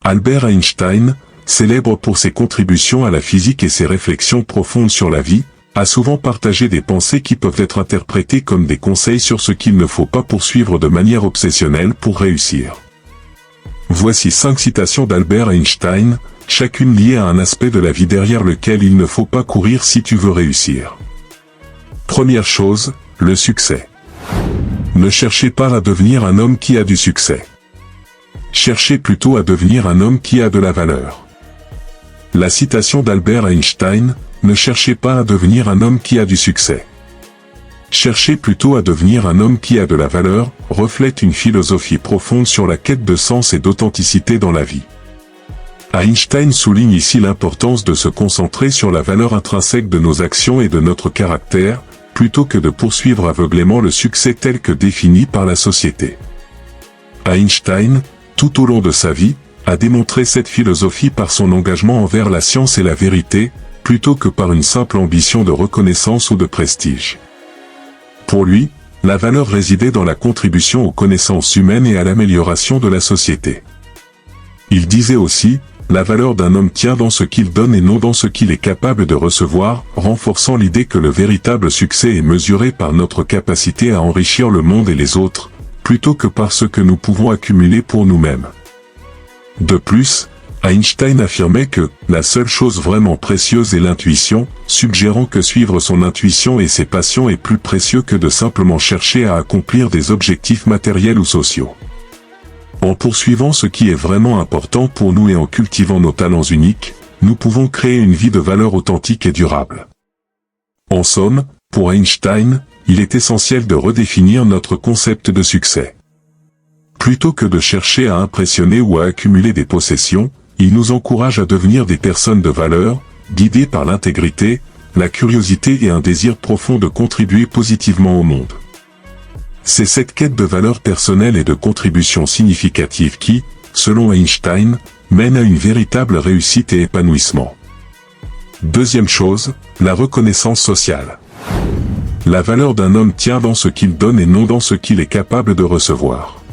Albert Einstein, célèbre pour ses contributions à la physique et ses réflexions profondes sur la vie, a souvent partagé des pensées qui peuvent être interprétées comme des conseils sur ce qu'il ne faut pas poursuivre de manière obsessionnelle pour réussir. Voici 5 citations d'Albert Einstein, chacune liée à un aspect de la vie derrière lequel il ne faut pas courir si tu veux réussir. Première chose, le succès. Ne cherchez pas à devenir un homme qui a du succès. Cherchez plutôt à devenir un homme qui a de la valeur. La citation d'Albert Einstein, ne cherchez pas à devenir un homme qui a du succès. Cherchez plutôt à devenir un homme qui a de la valeur, reflète une philosophie profonde sur la quête de sens et d'authenticité dans la vie. Einstein souligne ici l'importance de se concentrer sur la valeur intrinsèque de nos actions et de notre caractère, plutôt que de poursuivre aveuglément le succès tel que défini par la société. Einstein, tout au long de sa vie, a démontré cette philosophie par son engagement envers la science et la vérité, plutôt que par une simple ambition de reconnaissance ou de prestige. Pour lui, la valeur résidait dans la contribution aux connaissances humaines et à l'amélioration de la société. Il disait aussi, la valeur d'un homme tient dans ce qu'il donne et non dans ce qu'il est capable de recevoir, renforçant l'idée que le véritable succès est mesuré par notre capacité à enrichir le monde et les autres, plutôt que par ce que nous pouvons accumuler pour nous-mêmes. De plus, Einstein affirmait que la seule chose vraiment précieuse est l'intuition, suggérant que suivre son intuition et ses passions est plus précieux que de simplement chercher à accomplir des objectifs matériels ou sociaux. En poursuivant ce qui est vraiment important pour nous et en cultivant nos talents uniques, nous pouvons créer une vie de valeur authentique et durable. En somme, pour Einstein, il est essentiel de redéfinir notre concept de succès. Plutôt que de chercher à impressionner ou à accumuler des possessions, il nous encourage à devenir des personnes de valeur, guidées par l'intégrité, la curiosité et un désir profond de contribuer positivement au monde. C'est cette quête de valeur personnelle et de contribution significative qui, selon Einstein, mène à une véritable réussite et épanouissement. Deuxième chose, la reconnaissance sociale. La valeur d'un homme tient dans ce qu'il donne et non dans ce qu'il est capable de recevoir.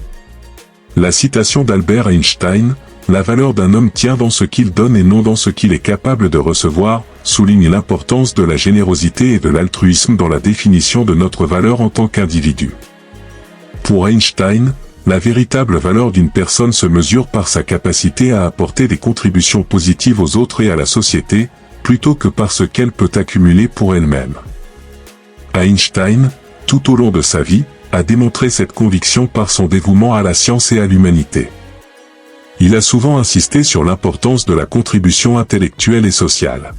La citation d'Albert Einstein, la valeur d'un homme tient dans ce qu'il donne et non dans ce qu'il est capable de recevoir, souligne l'importance de la générosité et de l'altruisme dans la définition de notre valeur en tant qu'individu. Pour Einstein, la véritable valeur d'une personne se mesure par sa capacité à apporter des contributions positives aux autres et à la société, plutôt que par ce qu'elle peut accumuler pour elle-même. Einstein, tout au long de sa vie, a démontré cette conviction par son dévouement à la science et à l'humanité. Il a souvent insisté sur l'importance de la contribution intellectuelle et sociale.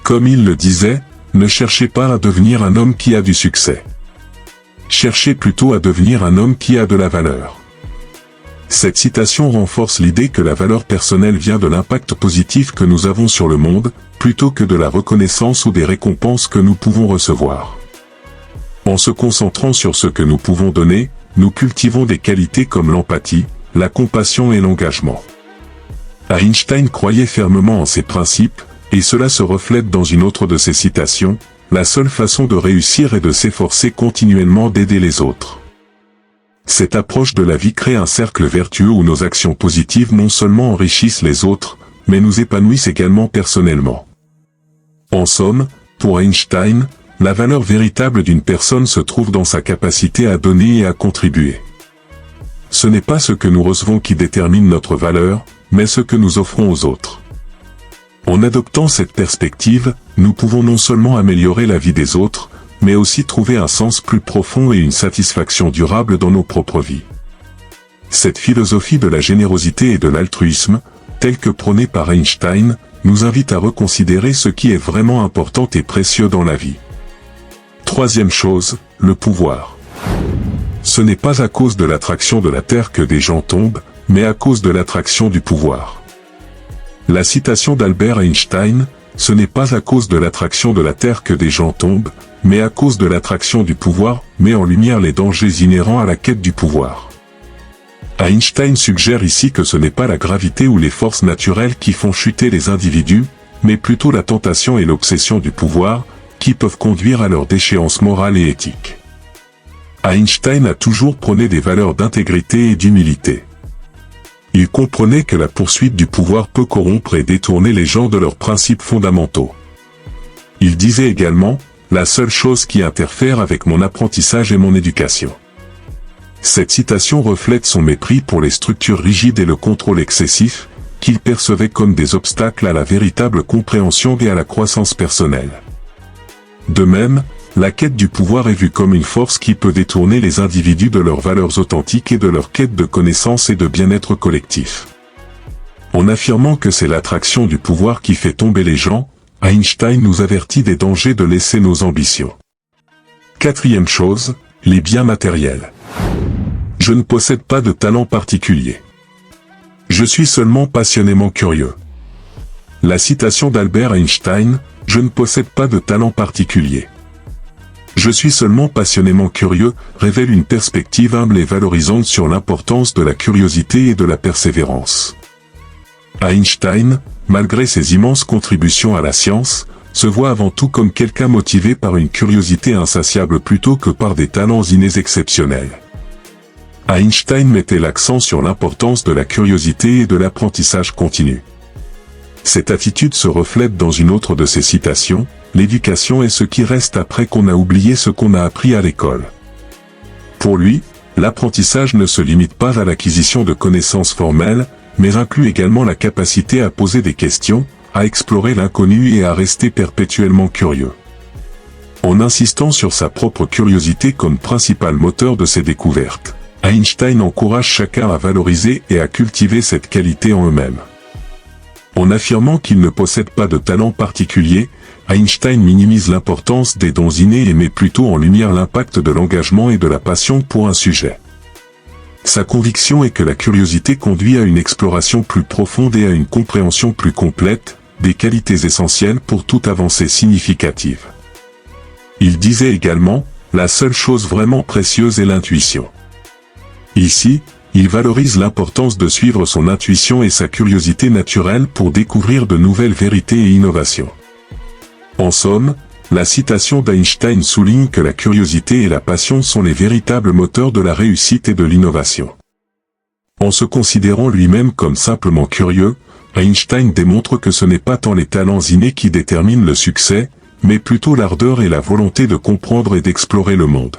Comme il le disait, ne cherchez pas à devenir un homme qui a du succès. Cherchez plutôt à devenir un homme qui a de la valeur. Cette citation renforce l'idée que la valeur personnelle vient de l'impact positif que nous avons sur le monde, plutôt que de la reconnaissance ou des récompenses que nous pouvons recevoir. En se concentrant sur ce que nous pouvons donner, nous cultivons des qualités comme l'empathie, la compassion et l'engagement. Einstein croyait fermement en ces principes, et cela se reflète dans une autre de ses citations, la seule façon de réussir est de s'efforcer continuellement d'aider les autres. Cette approche de la vie crée un cercle vertueux où nos actions positives non seulement enrichissent les autres, mais nous épanouissent également personnellement. En somme, pour Einstein, la valeur véritable d'une personne se trouve dans sa capacité à donner et à contribuer. Ce n'est pas ce que nous recevons qui détermine notre valeur, mais ce que nous offrons aux autres. En adoptant cette perspective, nous pouvons non seulement améliorer la vie des autres, mais aussi trouver un sens plus profond et une satisfaction durable dans nos propres vies. Cette philosophie de la générosité et de l'altruisme, telle que prônée par Einstein, nous invite à reconsidérer ce qui est vraiment important et précieux dans la vie. Troisième chose, le pouvoir. Ce n'est pas à cause de l'attraction de la Terre que des gens tombent, mais à cause de l'attraction du pouvoir. La citation d'Albert Einstein, ce n'est pas à cause de l'attraction de la Terre que des gens tombent, mais à cause de l'attraction du pouvoir, met en lumière les dangers inhérents à la quête du pouvoir. Einstein suggère ici que ce n'est pas la gravité ou les forces naturelles qui font chuter les individus, mais plutôt la tentation et l'obsession du pouvoir, qui peuvent conduire à leur déchéance morale et éthique. Einstein a toujours prôné des valeurs d'intégrité et d'humilité. Il comprenait que la poursuite du pouvoir peut corrompre et détourner les gens de leurs principes fondamentaux. Il disait également, la seule chose qui interfère avec mon apprentissage est mon éducation. Cette citation reflète son mépris pour les structures rigides et le contrôle excessif, qu'il percevait comme des obstacles à la véritable compréhension et à la croissance personnelle. De même, la quête du pouvoir est vue comme une force qui peut détourner les individus de leurs valeurs authentiques et de leur quête de connaissance et de bien-être collectif. En affirmant que c'est l'attraction du pouvoir qui fait tomber les gens, Einstein nous avertit des dangers de laisser nos ambitions. Quatrième chose, les biens matériels. Je ne possède pas de talent particulier. Je suis seulement passionnément curieux. La citation d'Albert Einstein, « Je ne possède pas de talent particulier. Je suis seulement passionnément curieux » révèle une perspective humble et valorisante sur l'importance de la curiosité et de la persévérance. Einstein, malgré ses immenses contributions à la science, se voit avant tout comme quelqu'un motivé par une curiosité insatiable plutôt que par des talents innés exceptionnels. Einstein mettait l'accent sur l'importance de la curiosité et de l'apprentissage continu. Cette attitude se reflète dans une autre de ses citations, « L'éducation est ce qui reste après qu'on a oublié ce qu'on a appris à l'école ». Pour lui, l'apprentissage ne se limite pas à l'acquisition de connaissances formelles, mais inclut également la capacité à poser des questions, à explorer l'inconnu et à rester perpétuellement curieux. En insistant sur sa propre curiosité comme principal moteur de ses découvertes, Einstein encourage chacun à valoriser et à cultiver cette qualité en eux-mêmes. En affirmant qu'il ne possède pas de talent particulier, Einstein minimise l'importance des dons innés et met plutôt en lumière l'impact de l'engagement et de la passion pour un sujet. Sa conviction est que la curiosité conduit à une exploration plus profonde et à une compréhension plus complète, des qualités essentielles pour toute avancée significative. Il disait également, « La seule chose vraiment précieuse est l'intuition ». Ici, il valorise l'importance de suivre son intuition et sa curiosité naturelle pour découvrir de nouvelles vérités et innovations. En somme, la citation d'Einstein souligne que la curiosité et la passion sont les véritables moteurs de la réussite et de l'innovation. En se considérant lui-même comme simplement curieux, Einstein démontre que ce n'est pas tant les talents innés qui déterminent le succès, mais plutôt l'ardeur et la volonté de comprendre et d'explorer le monde.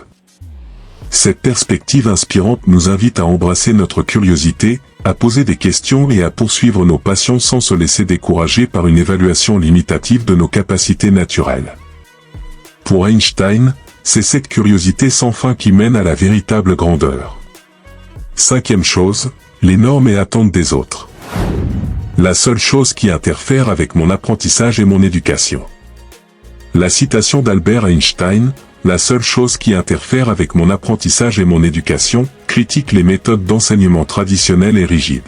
Cette perspective inspirante nous invite à embrasser notre curiosité, à poser des questions et à poursuivre nos passions sans se laisser décourager par une évaluation limitative de nos capacités naturelles. Pour Einstein, c'est cette curiosité sans fin qui mène à la véritable grandeur. Cinquième chose, les normes et attentes des autres. La seule chose qui interfère avec mon apprentissage est mon éducation. La citation d'Albert Einstein, « La seule chose qui interfère avec mon apprentissage et mon éducation » critique les méthodes d'enseignement traditionnelles et rigides.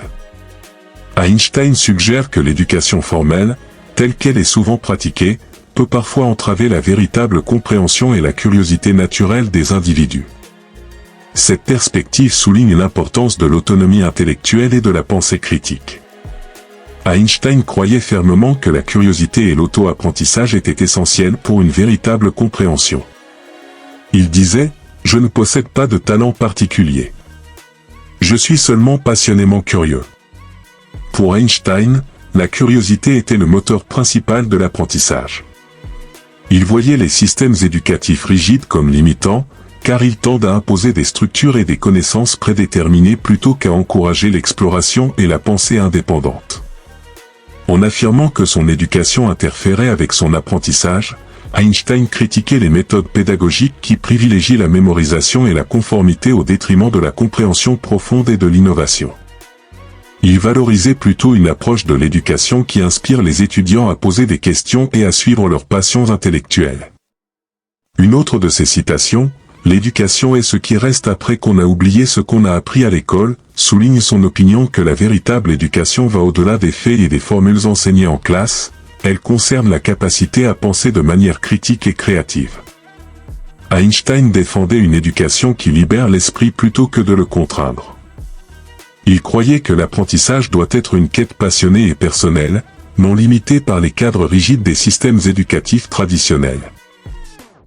Einstein suggère que l'éducation formelle, telle qu'elle est souvent pratiquée, peut parfois entraver la véritable compréhension et la curiosité naturelle des individus. Cette perspective souligne l'importance de l'autonomie intellectuelle et de la pensée critique. Einstein croyait fermement que la curiosité et l'auto-apprentissage étaient essentiels pour une véritable compréhension. Il disait, « Je ne possède pas de talent particulier. Je suis seulement passionnément curieux. » Pour Einstein, la curiosité était le moteur principal de l'apprentissage. Il voyait les systèmes éducatifs rigides comme limitants, car ils tendent à imposer des structures et des connaissances prédéterminées plutôt qu'à encourager l'exploration et la pensée indépendante. En affirmant que son éducation interférait avec son apprentissage, Einstein critiquait les méthodes pédagogiques qui privilégient la mémorisation et la conformité au détriment de la compréhension profonde et de l'innovation. Il valorisait plutôt une approche de l'éducation qui inspire les étudiants à poser des questions et à suivre leurs passions intellectuelles. Une autre de ses citations, « L'éducation est ce qui reste après qu'on a oublié ce qu'on a appris à l'école », souligne son opinion que la véritable éducation va au-delà des faits et des formules enseignées en classe. Elle concerne la capacité à penser de manière critique et créative. Einstein défendait une éducation qui libère l'esprit plutôt que de le contraindre. Il croyait que l'apprentissage doit être une quête passionnée et personnelle, non limitée par les cadres rigides des systèmes éducatifs traditionnels.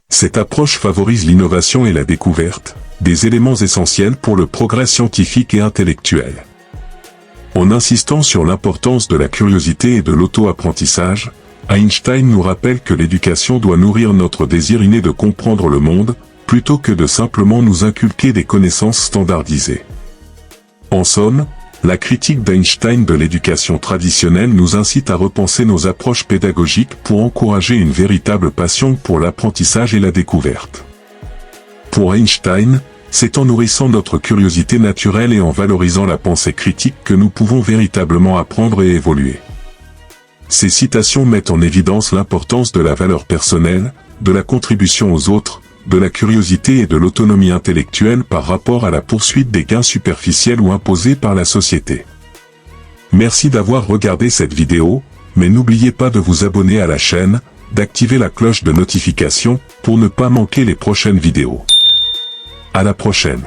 Cette approche favorise l'innovation et la découverte, des éléments essentiels pour le progrès scientifique et intellectuel. En insistant sur l'importance de la curiosité et de l'auto-apprentissage, Einstein nous rappelle que l'éducation doit nourrir notre désir inné de comprendre le monde, plutôt que de simplement nous inculquer des connaissances standardisées. En somme, la critique d'Einstein de l'éducation traditionnelle nous incite à repenser nos approches pédagogiques pour encourager une véritable passion pour l'apprentissage et la découverte. Pour Einstein, c'est en nourrissant notre curiosité naturelle et en valorisant la pensée critique que nous pouvons véritablement apprendre et évoluer. Ces citations mettent en évidence l'importance de la valeur personnelle, de la contribution aux autres, de la curiosité et de l'autonomie intellectuelle par rapport à la poursuite des gains superficiels ou imposés par la société. Merci d'avoir regardé cette vidéo, mais n'oubliez pas de vous abonner à la chaîne, d'activer la cloche de notification pour ne pas manquer les prochaines vidéos. À la prochaine.